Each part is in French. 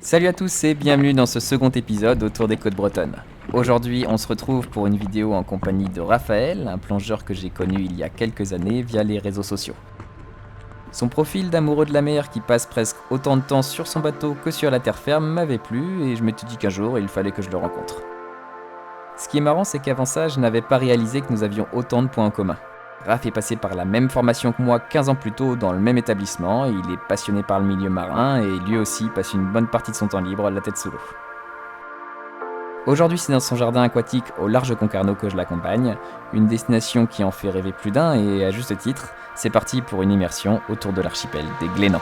Salut à tous et bienvenue dans ce second épisode autour des côtes bretonnes. Aujourd'hui, on se retrouve pour une vidéo en compagnie de Raphaël, un plongeur que j'ai connu il y a quelques années via les réseaux sociaux. Son profil d'amoureux de la mer qui passe presque autant de temps sur son bateau que sur la terre ferme m'avait plu et je m'étais dit qu'un jour il fallait que je le rencontre. Ce qui est marrant, c'est qu'avant ça, je n'avais pas réalisé que nous avions autant de points en commun. Raph est passé par la même formation que moi 15 ans plus tôt dans le même établissement, il est passionné par le milieu marin et lui aussi passe une bonne partie de son temps libre la tête sous l'eau. Aujourd'hui, c'est dans son jardin aquatique au large Concarneau que je l'accompagne, une destination qui en fait rêver plus d'un et à juste titre, c'est parti pour une immersion autour de l'archipel des Glénans.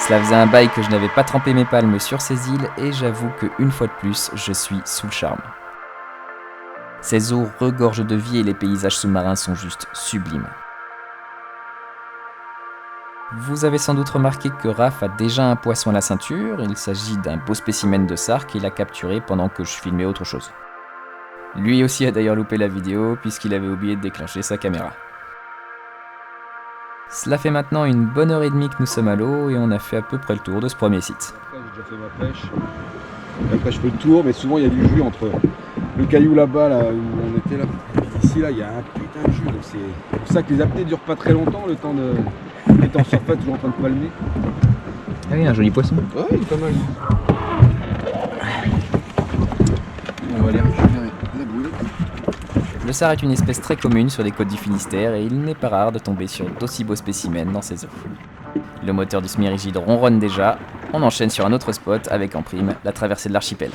Cela faisait un bail que je n'avais pas trempé mes palmes sur ces îles et j'avoue que une fois de plus, je suis sous le charme. Ces eaux regorgent de vie et les paysages sous-marins sont juste sublimes. Vous avez sans doute remarqué que Raph a déjà un poisson à la ceinture, il s'agit d'un beau spécimen de sar qu'il a capturé pendant que je filmais autre chose. Lui aussi a d'ailleurs loupé la vidéo puisqu'il avait oublié de déclencher sa caméra. Cela fait maintenant une bonne heure et demie que nous sommes à l'eau et on a fait à peu près le tour de ce premier site. Après, j'ai déjà fait ma pêche. Et après je fais le tour, mais souvent il y a du jus entre le caillou là-bas là, où on était là. Et ici là il y a un putain de jus. Donc c'est pour ça que les apnées durent pas très longtemps, le temps d'être en surface toujours en train de palmer. Ah oui, un joli poisson. Ouais, il est pas mal. On va aller récupérer la boule. Le sar est une espèce très commune sur les côtes du Finistère et il n'est pas rare de tomber sur d'aussi beaux spécimens dans ces eaux. Le moteur du semi-rigide ronronne déjà, on enchaîne sur un autre spot avec en prime la traversée de l'archipel.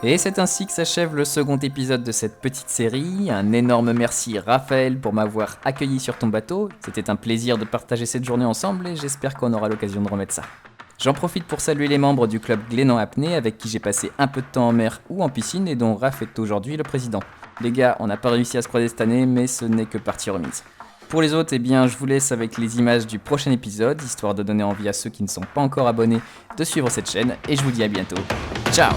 Et c'est ainsi que s'achève le second épisode de cette petite série. Un énorme merci Raphaël pour m'avoir accueilli sur ton bateau. C'était un plaisir de partager cette journée ensemble et j'espère qu'on aura l'occasion de remettre ça. J'en profite pour saluer les membres du club Glénan Apnée avec qui j'ai passé un peu de temps en mer ou en piscine et dont Raph est aujourd'hui le président. Les gars, on n'a pas réussi à se croiser cette année, mais ce n'est que partie remise. Pour les autres, je vous laisse avec les images du prochain épisode, histoire de donner envie à ceux qui ne sont pas encore abonnés de suivre cette chaîne, et je vous dis à bientôt. Ciao!